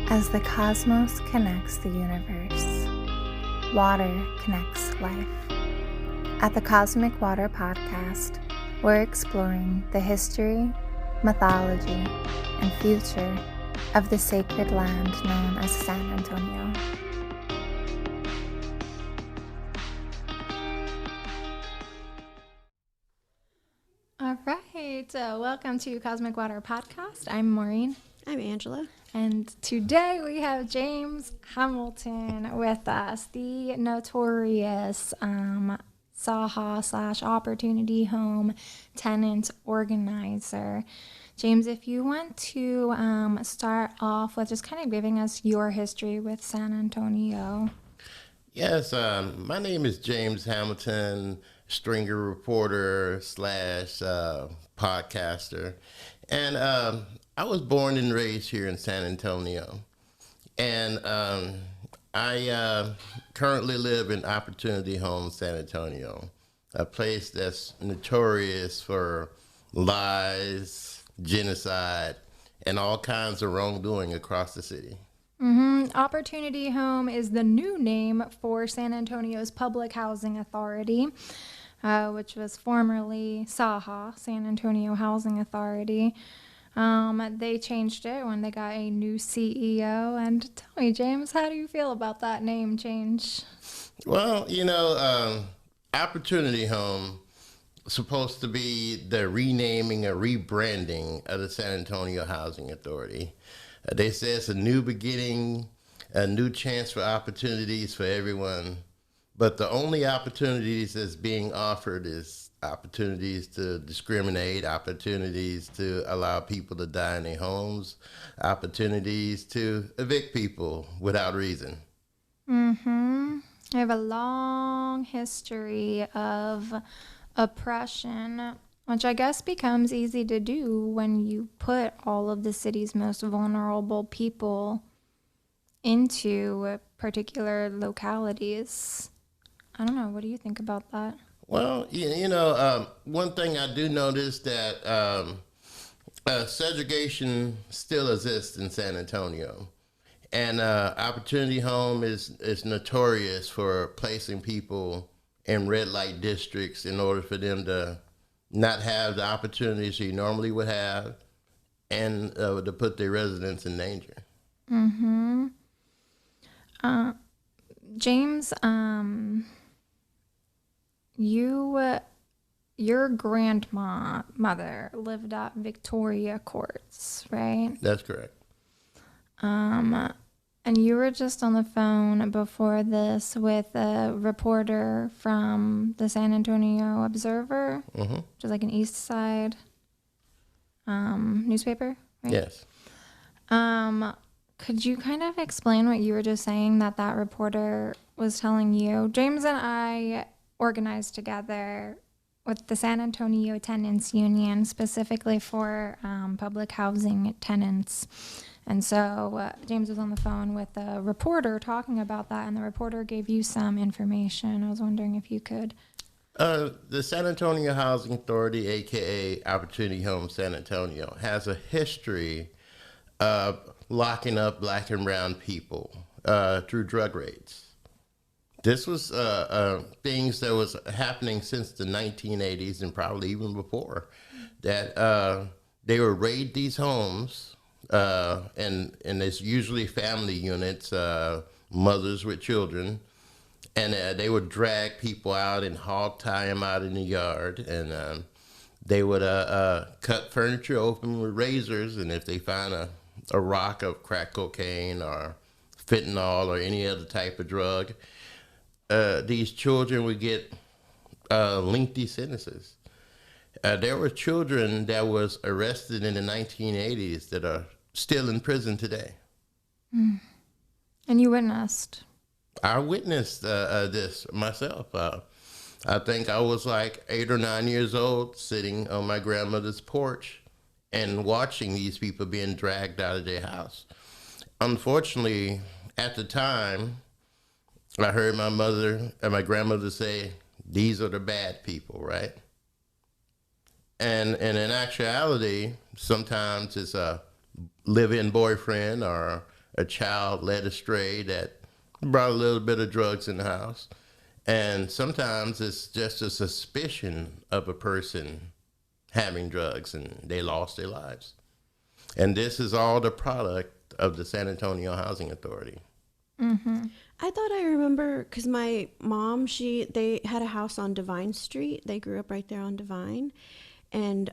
As the cosmos connects the universe, water connects life. At the Cosmic Water Podcast, we're exploring the history, mythology, and future of the sacred land known as San Antonio. All right, welcome to Cosmic Water Podcast. I'm Maureen. I'm Angela. And today we have James Hamilton with us, the notorious Saha/Opportunity Home tenant organizer. James, if you want to start off with just kind of giving us your history with San Antonio. Yes, my name is James Hamilton, stringer reporter / podcaster. And I was born and raised here in San Antonio. And I currently live in Opportunity Home, San Antonio, a place that's notorious for lies, genocide, and all kinds of wrongdoing across the city. Opportunity Home is the new name for San Antonio's public housing authority, which was formerly SAHA, San Antonio Housing Authority. They changed it when they got a new CEO. And tell me, James, how do you feel about that name change? Well, Opportunity Home is supposed to be the renaming or rebranding of the San Antonio Housing Authority. They say it's a new beginning, a new chance for opportunities for everyone. But the only opportunities that's being offered is opportunities to discriminate, opportunities to allow people to die in their homes, opportunities to evict people without reason. I have a long history of oppression, which I guess becomes easy to do when you put all of the city's most vulnerable people into particular localities. I don't know. What do you think about that? Well, one thing I do notice that segregation still exists in San Antonio. And Opportunity Home is notorious for placing people in red light districts in order for them to not have the opportunities you normally would have and to put their residents in danger. James, your grandmother lived at Victoria Courts, right? That's correct. And you were just on the phone before this with a reporter from the San Antonio Observer, which is like an East Side newspaper, right? Yes. Could you kind of explain what you were just saying that reporter was telling you? James and I organized together with the San Antonio Tenants Union, specifically for public housing tenants. And so James was on the phone with a reporter talking about that, and the reporter gave you some information. I was wondering if you could. The San Antonio Housing Authority, a.k.a. Opportunity Home San Antonio, has a history of locking up black and brown people through drug raids. This was things that was happening since the 1980s and probably even before, that they would raid these homes, and it's usually family units, mothers with children, and they would drag people out and hog tie them out in the yard, and they would cut furniture open with razors, and if they find a rock of crack cocaine or fentanyl or any other type of drug, these children would get lengthy sentences. There were children that was arrested in the 1980s that are still in prison today. And you witnessed? I witnessed this myself. I think I was like 8 or 9 years old, sitting on my grandmother's porch and watching these people being dragged out of their house. Unfortunately, at the time, I heard my mother and my grandmother say, "These are the bad people," right? And in actuality, sometimes it's a live-in boyfriend or a child led astray that brought a little bit of drugs in the house. And sometimes it's just a suspicion of a person having drugs and they lost their lives. And this is all the product of the San Antonio Housing Authority. Mm-hmm. I thought I remember because my mom, they had a house on Divine Street. They grew up right there on Divine. And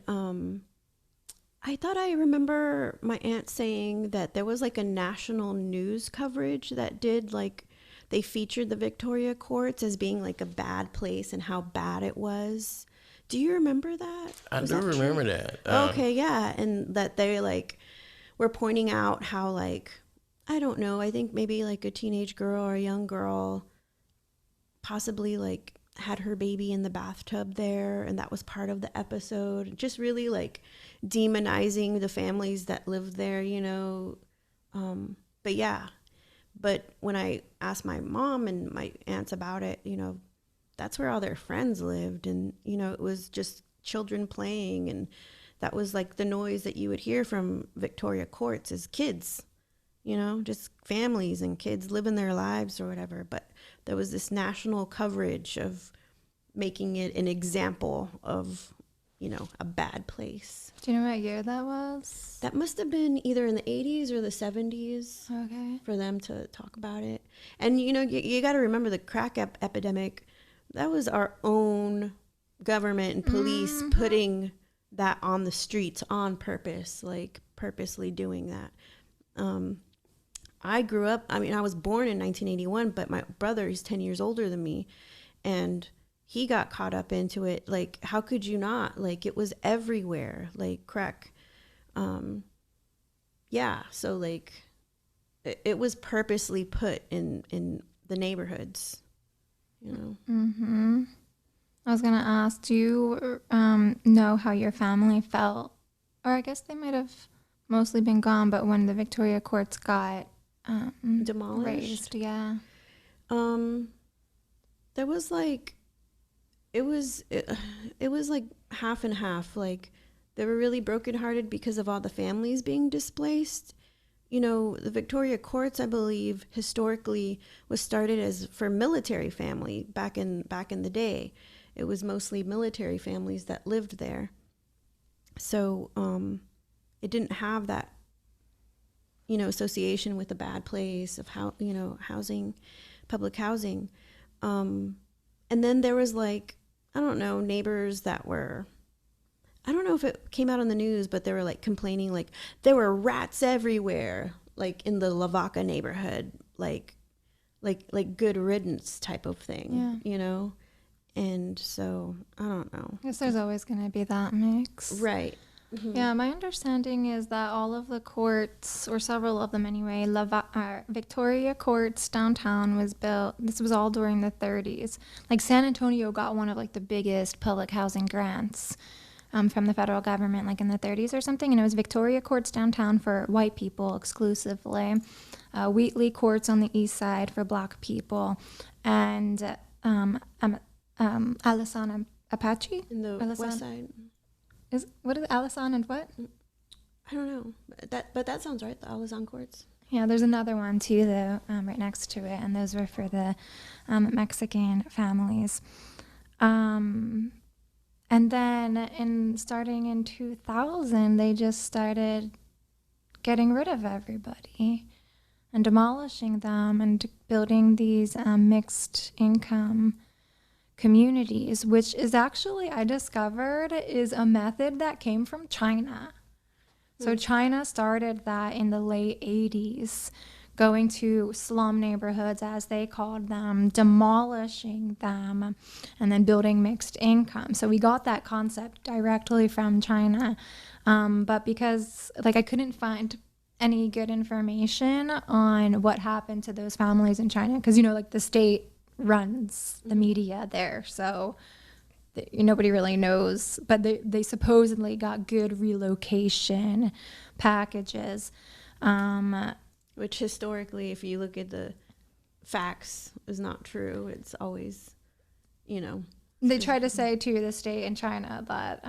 I thought I remember my aunt saying that there was like a national news coverage that did like, they featured the Victoria courts as being like a bad place and how bad it was. Do you remember that? I Was do that remember true? that. Okay, yeah. And that they like were pointing out how like, I don't know, I think maybe like a teenage girl or a young girl possibly like had her baby in the bathtub there, and that was part of the episode. Just really like demonizing the families that lived there, you know. But yeah, but when I asked my mom and my aunts about it, you know, that's where all their friends lived, and you know, it was just children playing, and that was like the noise that you would hear from Victoria Courts as kids, you know, just families and kids living their lives or whatever. But there was this national coverage of making it an example of, you know, a bad place. Do you know what year that was? That must have been either in the 80s or the 70s Okay. for them to talk about it. And, you know, you got to remember the crack epidemic. That was our own government and police putting that on the streets on purpose, like purposely doing that. I grew up, I mean, I was born in 1981, but my brother, he's 10 years older than me, and he got caught up into it. Like, how could you not? Like, it was everywhere, like crack. Yeah, so like it was purposely put in the neighborhoods, you know. Mm-hmm. I was gonna ask, do you know how your family felt, or I guess they might have mostly been gone, but when the Victoria courts got Demolished? raised, yeah. There was like it was like half and half. Like, they were really brokenhearted because of all the families being displaced. You know, the Victoria courts, I believe, historically was started as for military family back in the day. It was mostly military families that lived there. So it didn't have that, you know, association with a bad place of how, you know, housing, public housing. And then there was like, I don't know, neighbors that were, I don't know if it came out on the news, but they were like complaining, like there were rats everywhere, like in the Lavaca neighborhood, like good riddance type of thing, you know? And so I don't know. I guess there's always going to be that mix. Right. Mm-hmm. Yeah, my understanding is that all of the courts, or several of them anyway, Victoria Courts downtown was built, this was all during the 30s. Like San Antonio got one of like the biggest public housing grants from the federal government, like in the 30s or something, and it was Victoria Courts downtown for white people exclusively, Wheatley Courts on the east side for black people, and Alisan Apache? In the west side. What is Alisan and what? I don't know. But that sounds right, the Alizon courts. Yeah, there's another one too, though, right next to it, and those were for the Mexican families. And then starting in 2000, they just started getting rid of everybody and demolishing them and building these mixed income communities, which is actually, I discovered, is a method that came from China. So China started that in the late 80s, going to slum neighborhoods, as they called them, demolishing them, and then building mixed income. So we got that concept directly from China. But because like I couldn't find any good information on what happened to those families in China, because, you know, like the state runs the media there, so nobody really knows, but they supposedly got good relocation packages, which historically, if you look at the facts, is not true. It's always, you know, they try to say to the state in China that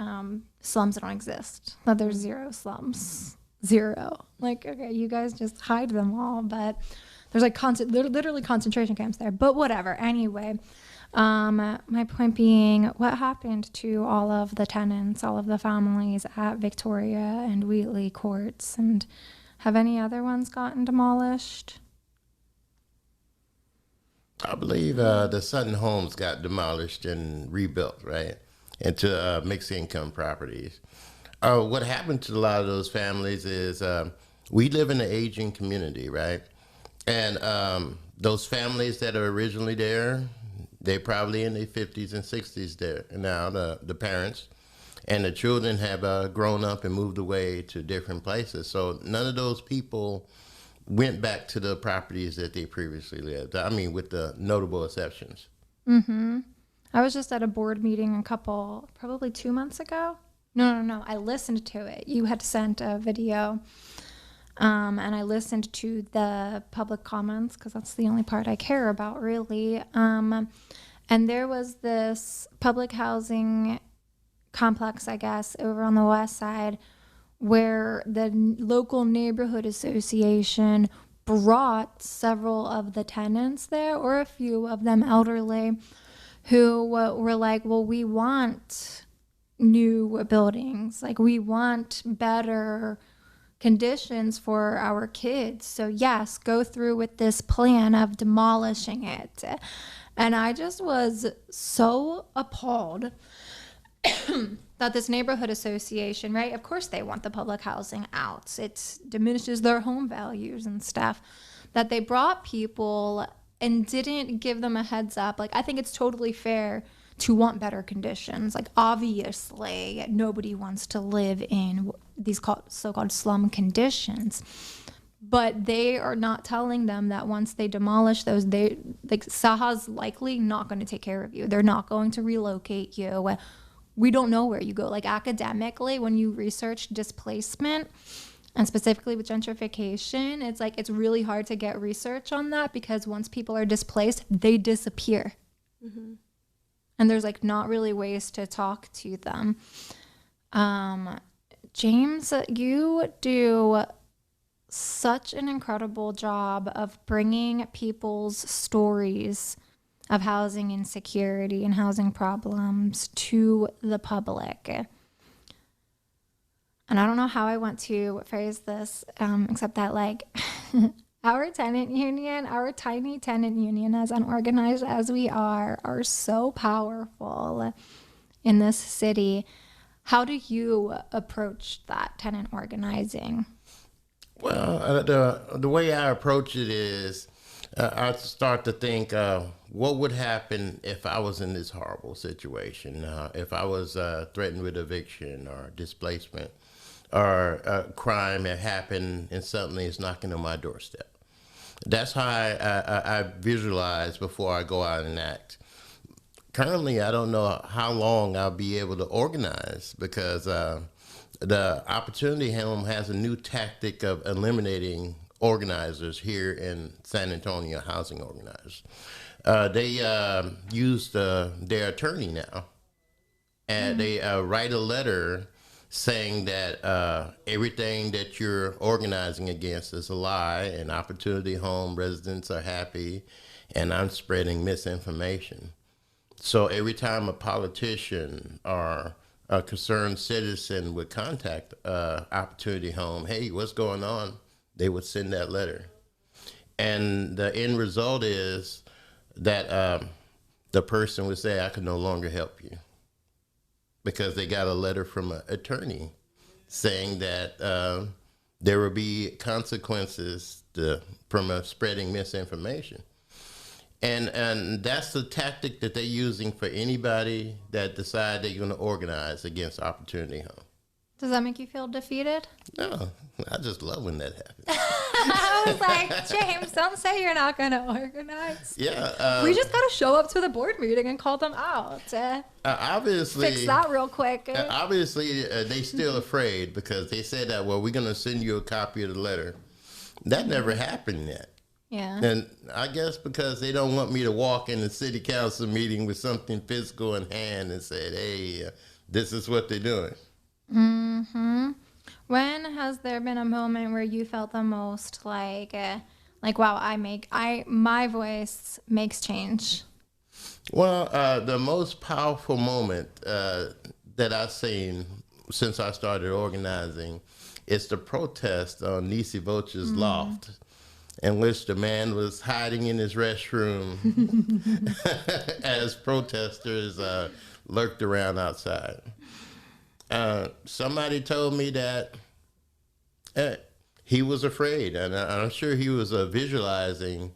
slums don't exist, that there's zero slums. 0. Like, okay, you guys just hide them all, but there's like literally concentration camps there. But whatever. Anyway, my point being, what happened to all of the tenants, all of the families at Victoria and Wheatley courts, and have any other ones gotten demolished? I believe the Sutton homes got demolished and rebuilt, right, into mixed income properties. What happened to a lot of those families is we live in an aging community, right? And those families that are originally there, they're probably in their 50s and 60s there now, the parents. And the children have grown up and moved away to different places. So none of those people went back to the properties that they previously lived. I mean, with the notable exceptions. Mm-hmm. I was just at a board meeting probably 2 months ago. No. I listened to it. You had sent a video, and I listened to the public comments because that's the only part I care about, really. And there was this public housing complex, I guess, over on the west side, where the local neighborhood association brought several of the tenants there, or a few of them elderly, who were like, well, we want new buildings. Like, we want better conditions for our kids. So yes, go through with this plan of demolishing it. And I just was so appalled that this neighborhood association, right? Of course they want the public housing out. It diminishes their home values and stuff. That they brought people and didn't give them a heads up. Like, I think it's totally fair to want better conditions. Like, obviously nobody wants to live in these so-called slum conditions. But they are not telling them that once they demolish those, Saha's likely not going to take care of you. They're not going to relocate you. We don't know where you go. Like, academically, when you research displacement, and specifically with gentrification, it's like it's really hard to get research on that because once people are displaced, they disappear. Mm-hmm. And there's like not really ways to talk to them. James, you do such an incredible job of bringing people's stories of housing insecurity and housing problems to the public. And I don't know how I want to phrase this, except that, like, our tenant union, our tiny tenant union, as unorganized as we are so powerful in this city. How do you approach that tenant organizing? Well, the way I approach it is I start to think, what would happen if I was in this horrible situation? If I was threatened with eviction or displacement, or a crime that happened and suddenly it's knocking on my doorstep. That's how I visualize before I go out and act. Currently, I don't know how long I'll be able to organize because the Opportunity Home has a new tactic of eliminating organizers here in San Antonio, housing organizers. They use their attorney now, and they write a letter saying that everything that you're organizing against is a lie, and Opportunity Home residents are happy, and I'm spreading misinformation. So every time a politician or a concerned citizen would contact Opportunity Home, hey, what's going on? They would send that letter. And the end result is that the person would say, I can no longer help you, because they got a letter from an attorney saying that there will be consequences from spreading misinformation. And that's the tactic that they're using for anybody that decide they're going to organize against Opportunity Home. Does that make you feel defeated? No, I just love when that happens. I was like, James, don't say you're not going to organize. Yeah. We just got to show up to the board meeting and call them out. Obviously. Fix that real quick. Obviously, they still afraid because they said that, well, we're going to send you a copy of the letter. That never happened yet. Yeah. And I guess because they don't want me to walk in the city council meeting with something physical in hand and say, hey, this is what they're doing. Mm-hmm. When has there been a moment where you felt the most like wow, my voice makes change? Well, the most powerful moment that I've seen since I started organizing is the protest on Nisi Voce's loft, in which the man was hiding in his restroom as protesters lurked around outside. Somebody told me that he was afraid, and I'm sure he was visualizing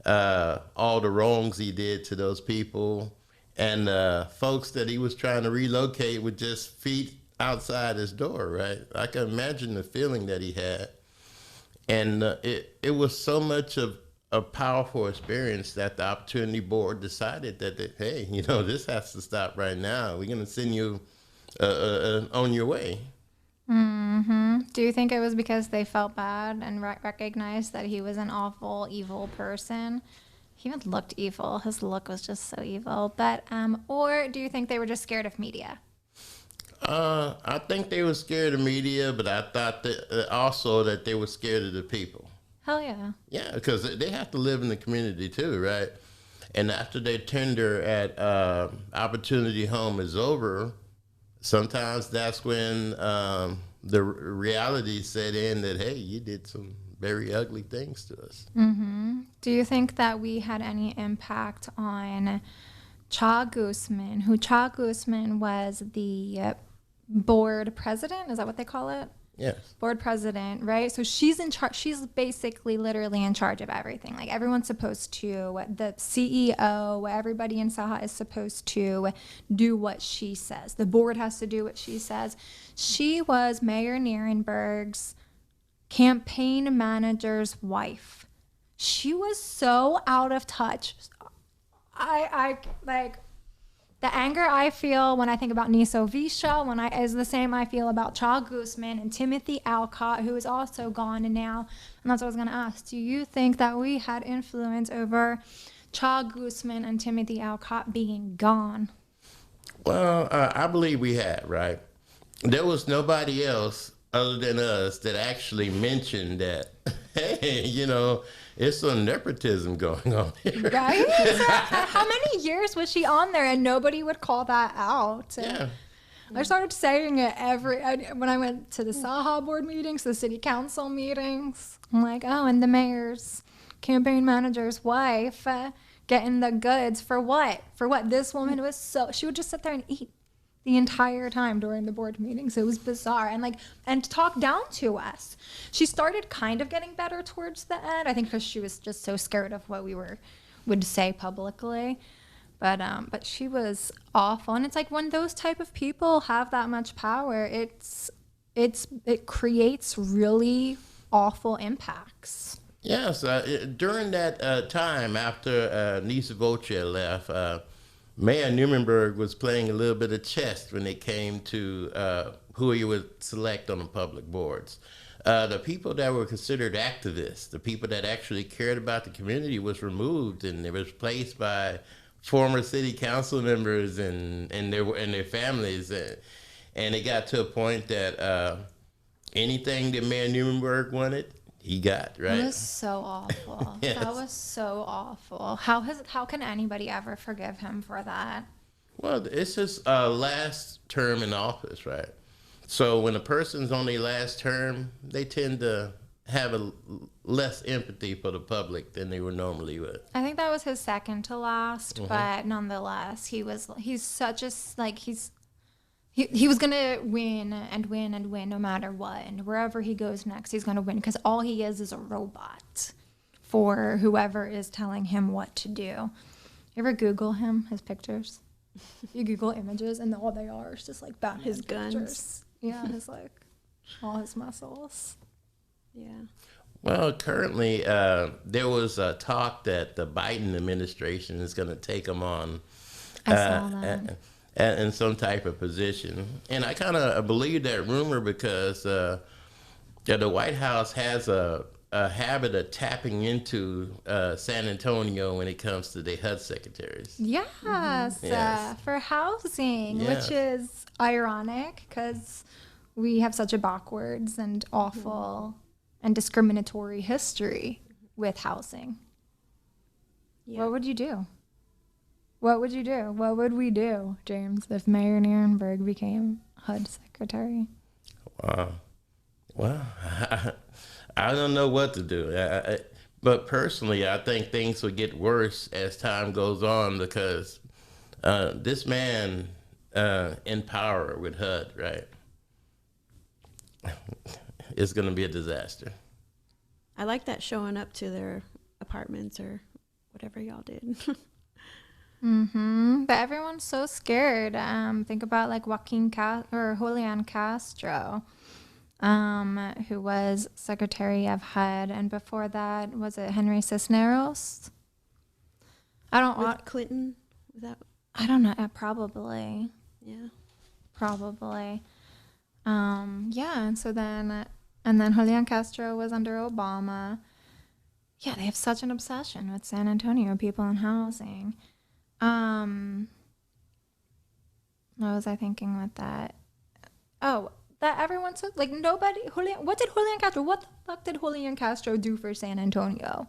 all the wrongs he did to those people, and folks that he was trying to relocate with just feet outside his door, right? I can imagine the feeling that he had. And it was so much of a powerful experience that the Opportunity Board decided that, hey, this has to stop right now. We're going to send you on your way. Do you think it was because they felt bad and recognized that he was an awful, evil person? He even looked evil. His look was just so evil. But or do you think they were just scared of media? I think they were scared of media, but I thought that also that they were scared of the people. Hell yeah. Yeah, because they have to live in the community too, right? And after their tender at Opportunity Home is over, sometimes that's when the reality set in that, hey, you did some very ugly things to us. Do you think that we had any impact on Cha Guzman, Cha Guzman was the board president? Is that what they call it? Yes. Board president, right? So she's in charge. She's basically literally in charge of everything. Like everyone's supposed to, the CEO, everybody in Saha is supposed to do what she says. The board has to do what she says. She was Mayor Nierenberg's campaign manager's wife. She was so out of touch. I like the anger I feel when I think about Niso Visha, is the same I feel about Cha Guzman and Timothy Alcott, who is also gone now. And that's what I was going to ask. Do you think that we had influence over Cha Guzman and Timothy Alcott being gone? Well, I believe we had, right? There was nobody else other than us that actually mentioned that, hey, it's some nepotism going on here. Right? How many years was she on there and nobody would call that out? Yeah. I started saying it when I went to the Saha board meetings, the city council meetings. I'm like, oh, and the mayor's campaign manager's wife getting the goods for what? For what? This woman she would just sit there and eat the entire time during the board meetings. It was bizarre and talk down to us. She started kind of getting better towards the end, I think, because she was just so scared of what we would say publicly. But she was awful, and it's like when those type of people have that much power, it creates really awful impacts. Yes, during that time after Nisi Voce left, Mayor Nuremberg was playing a little bit of chess when it came to who he would select on the public boards. The people that were considered activists, the people that actually cared about the community, was removed and they were replaced by former city council members and their families. And it got to a point that anything that Mayor Nuremberg wanted, he got, right? It was so awful. Yes. That was so awful. How can anybody ever forgive him for that? Well, it's his last term in office, right? So when a person's on their last term, they tend to have less empathy for the public than they would normally would. I think that was his second to last, but nonetheless, he's such a He was going to win and win and win no matter what. And wherever he goes next, he's going to win because all he is a robot for whoever is telling him what to do. You ever Google him, his pictures? You Google images and all they are is just like Batman His pictures. guns. Yeah, all his muscles. Yeah. Well, currently, there was a talk that the Biden administration is going to take him on. I saw that. In some type of position. And I kind of believe that rumor because the White House has a habit of tapping into San Antonio when it comes to the HUD secretaries. Yes, Yes. For housing, Yeah. which is ironic because we have such a backwards and awful and discriminatory history with housing. Yeah. What would you do? What would you do? What would we do, James, if Mayor Nierenberg became HUD secretary? Wow. Well, I don't know what to do. But personally, I think things will get worse as time goes on because this man in power with HUD, right? It's going to be a disaster. I like that showing up to their apartments or whatever y'all did. But everyone's so scared. Think about like Julian Castro, who was Secretary of HUD, and before that, was it Henry Cisneros? With Clinton? Was that? I don't know. Probably. Yeah. Probably. Yeah, and so then Julian Castro was under Obama. Yeah, they have such an obsession with San Antonio people and housing. What was I thinking with that? Oh, that everyone took, like, nobody, what did Julian Castro do for San Antonio?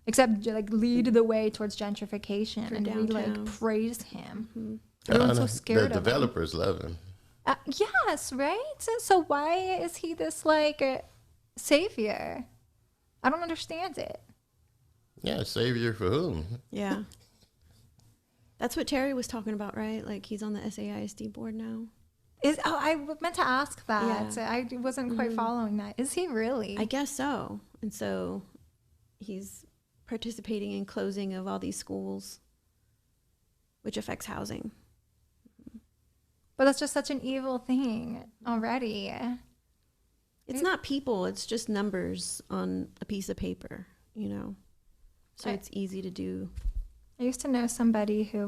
Except, like, lead the way towards gentrification. For and downtown. We, like, praise him. Mm-hmm. Everyone's so scared of him. The developers love him. Yes, right? So why is he this, like, savior? I don't understand it. Yeah, savior for whom? Yeah. That's what Terry was talking about, right? Like, he's on the SAISD board now. I meant to ask that. Yeah. I wasn't quite following that. Is he really? I guess so. And so he's participating in closing of all these schools, which affects housing. But that's just such an evil thing already. It's not people, it's just numbers on a piece of paper, you know? So it's easy to do. I used to know somebody who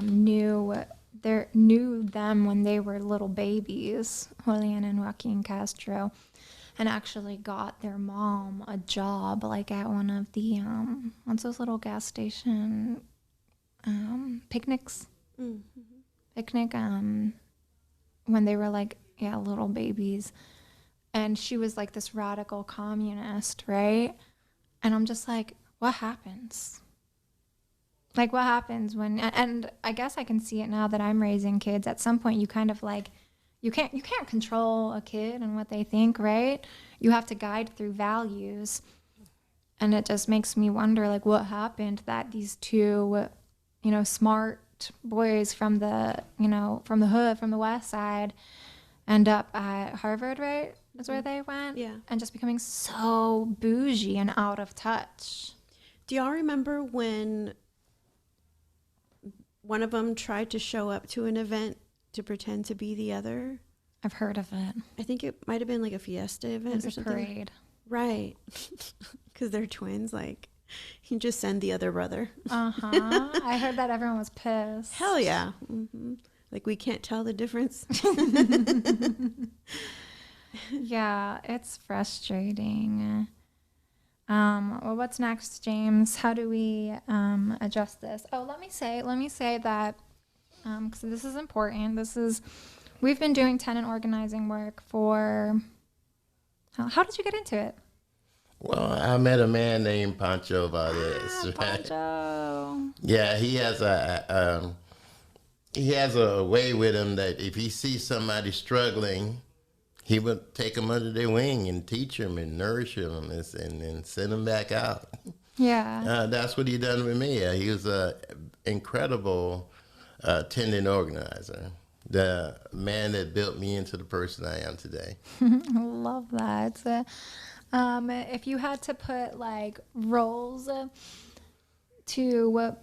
knew them when they were little babies, Julian and Joaquin Castro, and actually got their mom a job, like at one of the what's those little gas station picnics? Mm-hmm. Picnic when they were like little babies, and she was like this radical communist, right? And I'm just like, what happens? Like, what happens when, and I guess I can see it now that I'm raising kids. At some point, you kind of like, you can't control a kid and what they think, right? You have to guide through values. And it just makes me wonder, like, what happened that these two, smart boys from the hood, from the West Side, end up at Harvard, right? That's where they went. Yeah. And just becoming so bougie and out of touch. Do y'all remember when one of them tried to show up to an event to pretend to be the other? I've heard of it. I think it might have been like a fiesta event It's or a something. parade. Right. Because they're twins. Like, you just send the other brother. I heard that everyone was pissed. Hell yeah. Mm-hmm. Like, we can't tell the difference. Yeah, it's frustrating. Well, what's next, James? How do we adjust this? Oh, let me say that because this is important. We've been doing tenant organizing work for. How did you get into it? Well, I met a man named Pancho Valdez. Right? Pancho. Yeah, he has a way with him that if he sees somebody struggling, he would take them under their wing and teach them and nourish them and send them back out. Yeah. That's what he done with me. He was an incredible tenant organizer. The man that built me into the person I am today. I love that. If you had to put like roles to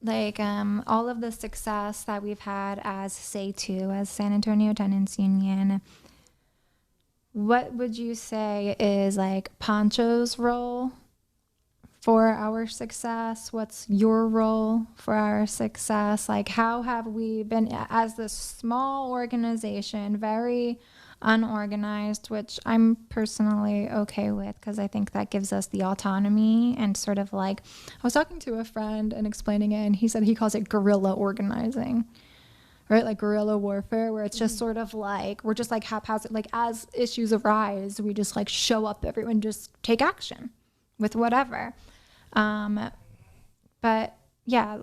like all of the success that we've had as as San Antonio Tenants Union, what would you say is like Pancho's role for our success? What's your role for our success? Like, how have we been, as this small organization, very unorganized, which I'm personally okay with because I think that gives us the autonomy and sort of like, I was talking to a friend and explaining it, and he said he calls it guerrilla organizing, right? Like guerrilla warfare, where it's just sort of like, we're just like haphazard, like as issues arise, we just like show up, everyone just take action with whatever. But yeah,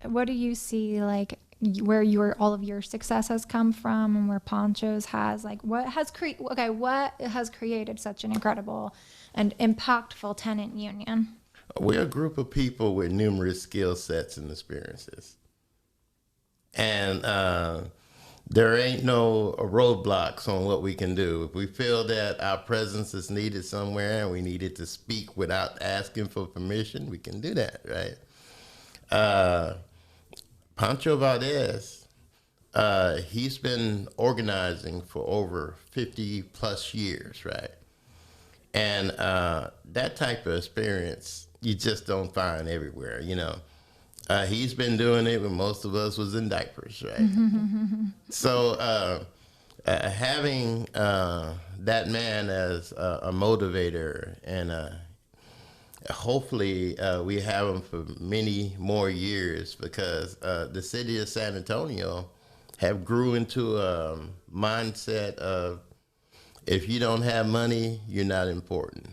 what do you see like where all of your success has come from, and where Ponchos has like, what has created such an incredible and impactful tenant union? We're a group of people with numerous skill sets and experiences. And there ain't no roadblocks on what we can do. If we feel that our presence is needed somewhere and we needed to speak without asking for permission, we can do that, right? Pancho Valdez, he's been organizing for over 50 plus years, right? And that type of experience you just don't find everywhere, you know. He's been doing it when most of us was in diapers, right? So having that man as a motivator, and hopefully we have him for many more years, because the city of San Antonio have grew into a mindset of, if you don't have money, you're not important.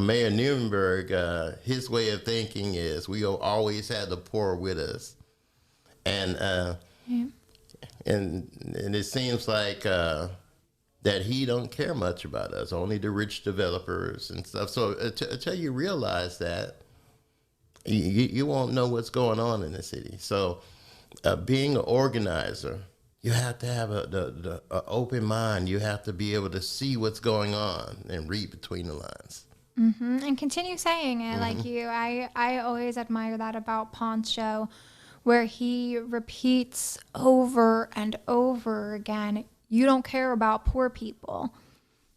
Mayor Nuremberg, his way of thinking is we always have the poor with us, and and it seems like that he don't care much about us, only the rich developers and stuff. So until you realize that, you won't know what's going on in the city. So being an organizer, you have to have the open mind. You have to be able to see what's going on and read between the lines. And continue saying it like you. I always admire that about Poncho, where he repeats over and over again, you don't care about poor people.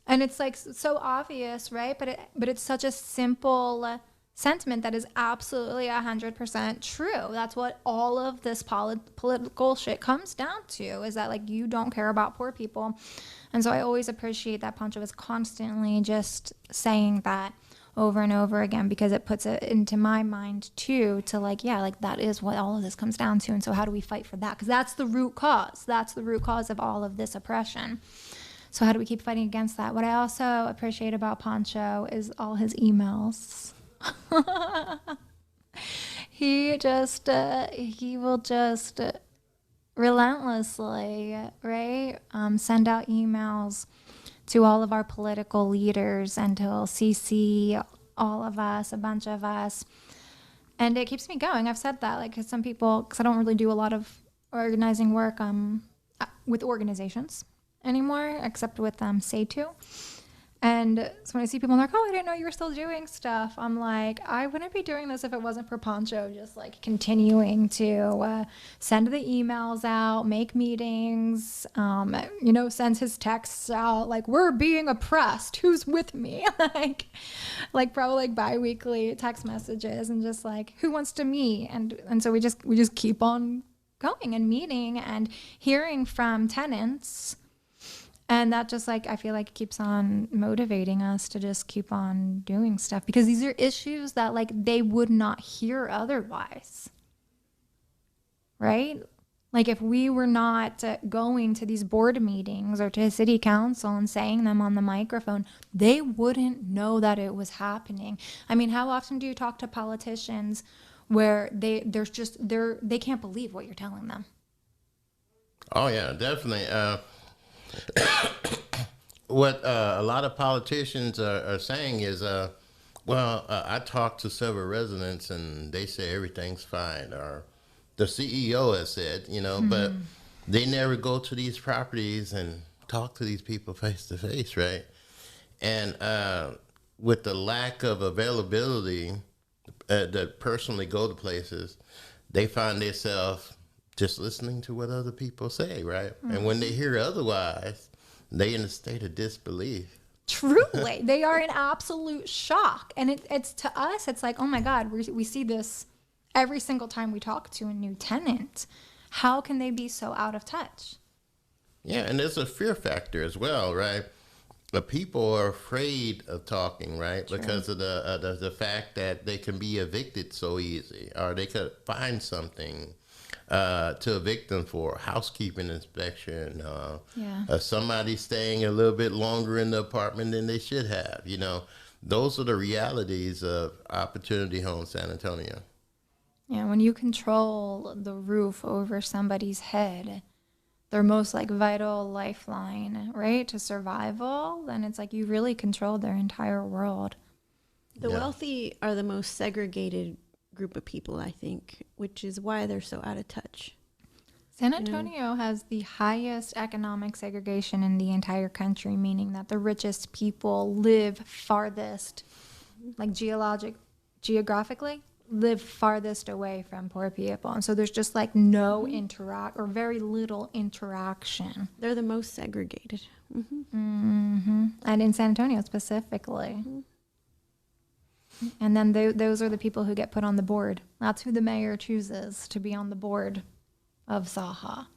And it's like so obvious, right? But it's such a simple sentiment that is absolutely 100% true. That's what all of this political shit comes down to, is that like you don't care about poor people. And so I always appreciate that Pancho is constantly just saying that over and over again, because it puts it into my mind too, to like, yeah, like that is what all of this comes down to. And so how do we fight for that? Because that's the root cause. That's the root cause of all of this oppression. So how do we keep fighting against that? What I also appreciate about Pancho is all his emails. He will just relentlessly, right, send out emails to all of our political leaders, and he'll CC all of us, a bunch of us, and it keeps me going. I've said that, like, cause some people, because I don't really do a lot of organizing work with organizations anymore, except with SATU. And so when I see people and they're like, oh, I didn't know you were still doing stuff, I'm like, I wouldn't be doing this if it wasn't for Pancho just like continuing to send the emails out, make meetings, sends his texts out like, we're being oppressed, who's with me? like probably like bi-weekly text messages, and just like, who wants to meet? And so we just keep on going and meeting and hearing from tenants. And that just like, I feel like keeps on motivating us to just keep on doing stuff, because these are issues that like they would not hear otherwise. Right? Like if we were not going to these board meetings or to city council and saying them on the microphone, they wouldn't know that it was happening. I mean, how often do you talk to politicians where they can't believe what you're telling them? Oh yeah, definitely. What a lot of politicians are saying is, I talked to several residents and they say everything's fine, or the CEO has said, but they never go to these properties and talk to these people face to face, right? And with the lack of availability that personally go to places, they find themselves just listening to what other people say, right? And when they hear otherwise, they in a state of disbelief. Truly, they are in absolute shock. And it's to us, it's like, oh my God, we see this every single time we talk to a new tenant. How can they be so out of touch? Yeah, and there's a fear factor as well, right? The people are afraid of talking, right? True. Because of the fact that they can be evicted so easy, or they could find something to evict them for housekeeping inspection, Yeah. somebody staying a little bit longer in the apartment than they should have. Those are the realities of Opportunity Home San Antonio. Yeah, when you control the roof over somebody's head, their most like vital lifeline, right, to survival, then it's like you really control their entire world. The Yeah. wealthy are the most segregated group of people, I think, which is why they're so out of touch. San Antonio has the highest economic segregation in the entire country, meaning that the richest people live farthest, like geographically, live farthest away from poor people. And so there's just like no interact or very little interaction. They're the most segregated. And in San Antonio specifically. And then those are the people who get put on the board. That's who the mayor chooses to be on the board of Saha.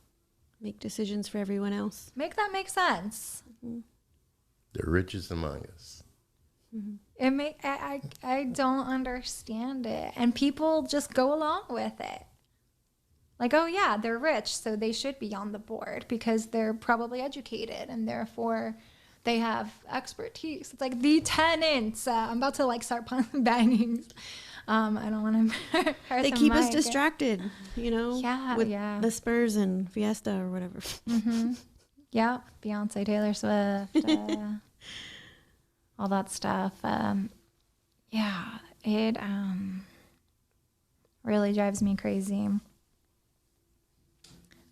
Make decisions for everyone else. Make that make sense. The richest among us. I don't understand it. And people just go along with it. Like, oh yeah, they're rich, so they should be on the board because they're probably educated and therefore they have expertise. It's like the tenants. I'm about to like start banging. I don't want to hurt They the keep us mic. distracted, Yeah, with yeah. the Spurs and Fiesta or whatever. Yeah, Beyonce, Taylor Swift, all that stuff. Yeah, it really drives me crazy.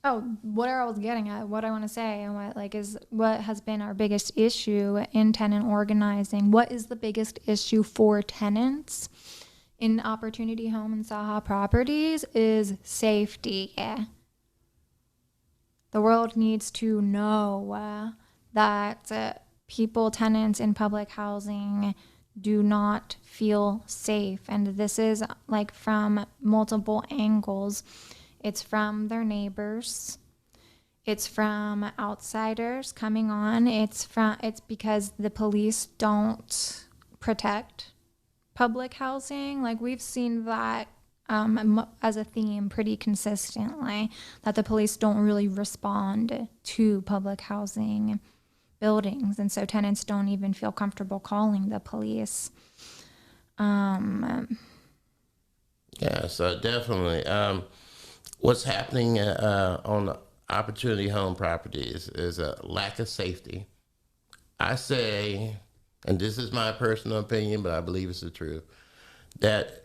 Oh, what I was getting at, what I want to say, and what has been our biggest issue in tenant organizing. What is the biggest issue for tenants in Opportunity Home and Saha Properties is safety. The world needs to know that tenants in public housing do not feel safe. And this is like from multiple angles. It's from their neighbors. It's from outsiders coming on. It's because the police don't protect public housing. Like we've seen that as a theme pretty consistently, that the police don't really respond to public housing buildings, and so tenants don't even feel comfortable calling the police. Yeah, so definitely. What's happening on the Opportunity Home properties is a lack of safety. I say, and this is my personal opinion, but I believe it's the truth, that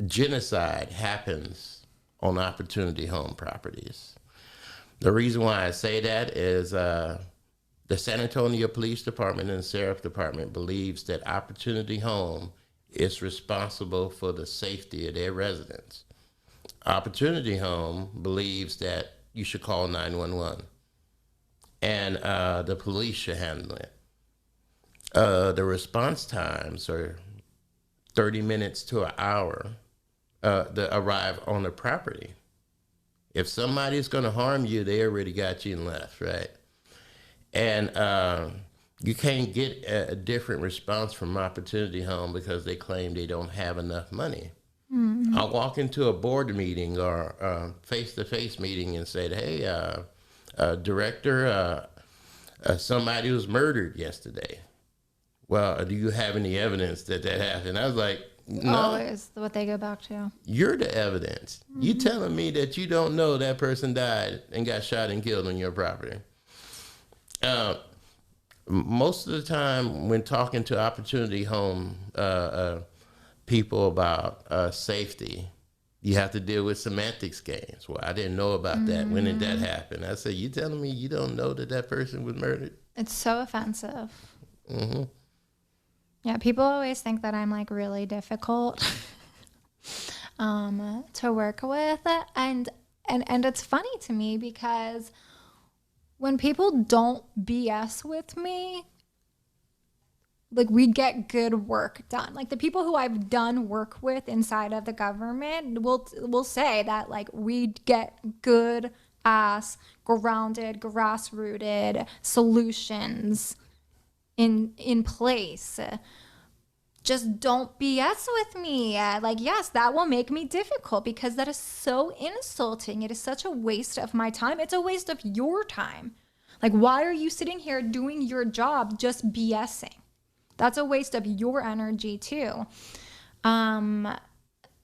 genocide happens on Opportunity Home properties. The reason why I say that is the San Antonio Police Department and Sheriff Department believes that Opportunity Home is responsible for the safety of their residents. Opportunity Home believes that you should call 911 and the police should handle it. The response times are 30 minutes to an hour to arrive on the property. If somebody's going to harm you, they already got you and left, right? And you can't get a different response from Opportunity Home because they claim they don't have enough money. I'll walk into a board meeting or a face-to-face meeting and say, hey, director, somebody was murdered yesterday. Well, do you have any evidence that happened? I was like, no. Always what they go back to. You're the evidence. You telling me that you don't know that person died and got shot and killed on your property. Most of the time when talking to Opportunity Home people about safety, you have to deal with semantics games. Well, I didn't know about that. When did that happen? I said, you telling me you don't know that person was murdered? It's so offensive. Yeah, people always think that I'm like really difficult to work with, and it's funny to me because when people don't BS with me, like we get good work done. Like the people who I've done work with inside of the government will say that like we get good ass grounded, grassrooted solutions in place just don't BS with me. Like, yes, that will make me difficult because that is so insulting. It is such a waste of my time. It's a waste of your time. Like, why are you sitting here doing your job just BSing? That's a waste of your energy too.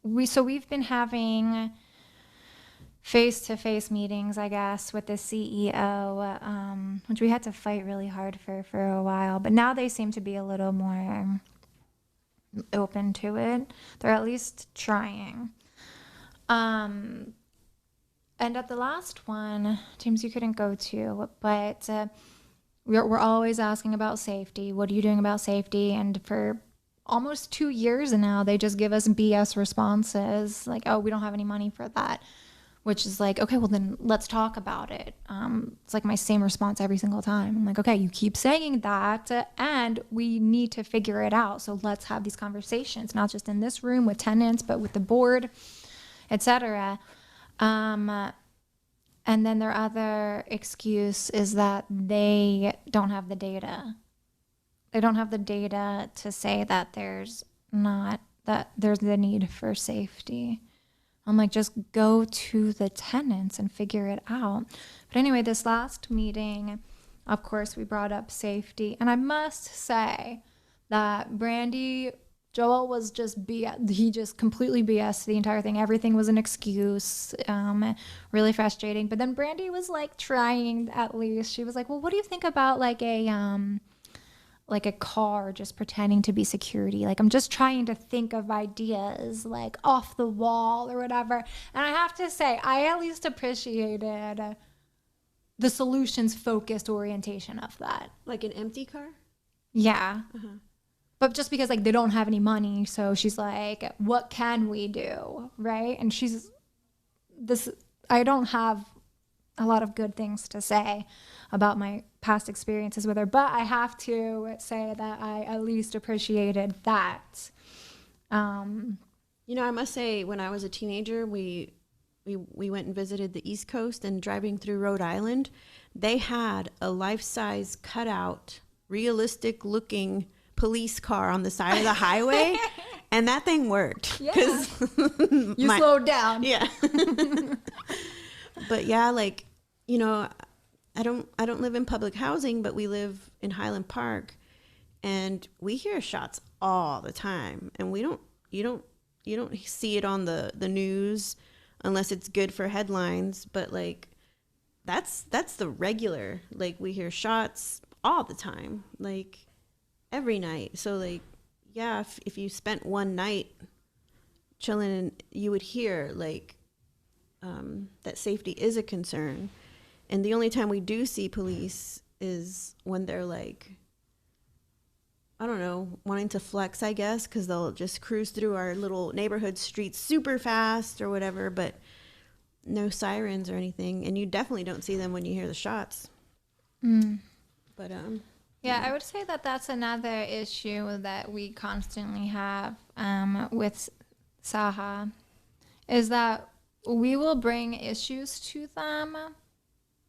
We've been having face-to-face meetings, I guess, with the CEO, which we had to fight really hard for a while. But now they seem to be a little more open to it. They're at least trying. And at the last one, James, you couldn't go to, but we're always asking about safety. What are you doing about safety? And for almost 2 years now, they just give us BS responses like, oh, we don't have any money for that, which is like, okay, well then let's talk about it. It's like my same response every single time. I'm like, okay, you keep saying that and we need to figure it out. So let's have these conversations, not just in this room with tenants, but with the board, etc. And then their other excuse is that they don't have the data. They don't have the data to say that there's the need for safety. I'm like, just go to the tenants and figure it out. But anyway, this last meeting, of course, we brought up safety. And I must say that Joel was just BS. He just completely BS the entire thing. Everything was an excuse. Really frustrating. But then Brandy was like trying at least. She was like, well, what do you think about like a car just pretending to be security? Like, I'm just trying to think of ideas like off the wall or whatever. And I have to say, I at least appreciated the solutions focused orientation of that. Like an empty car? Yeah. Uh-huh. But just because like they don't have any money, so she's like, what can we do? Right? And I don't have a lot of good things to say about my past experiences with her, but I have to say that I at least appreciated that. I must say, when I was a teenager, we went and visited the East Coast, and driving through Rhode Island, they had a life-size cutout, realistic-looking police car on the side of the highway, and that thing worked. Yeah. You slowed down. Yeah. But yeah, like, I don't live in public housing, but we live in Highland Park, and we hear shots all the time, and you don't see it on the news unless it's good for headlines, but like that's the regular. Like, we hear shots all the time, like every night. So like, yeah, if you spent one night chilling, you would hear like that safety is a concern. And the only time we do see police is when they're like, I don't know, wanting to flex, I guess, because they'll just cruise through our little neighborhood streets super fast or whatever, but no sirens or anything. And you definitely don't see them when you hear the shots. But yeah, I would say that that's another issue that we constantly have with Saha, is that we will bring issues to them.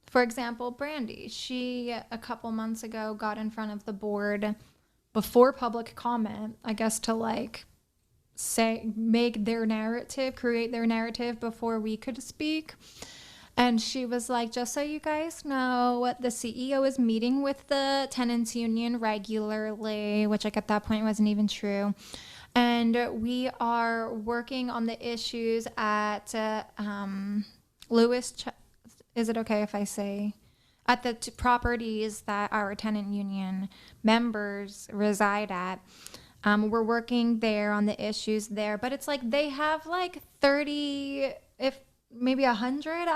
For example, Brandy, she a couple months ago got in front of the board before public comment, I guess, to like make their narrative, create their narrative before we could speak. And she was like, just so you guys know, the CEO is meeting with the tenants union regularly, which like at that point wasn't even true. And we are working on the issues at is it okay if I say? At the properties that our tenant union members reside at. We're working there on the issues there. But it's like they have like 30, if maybe 100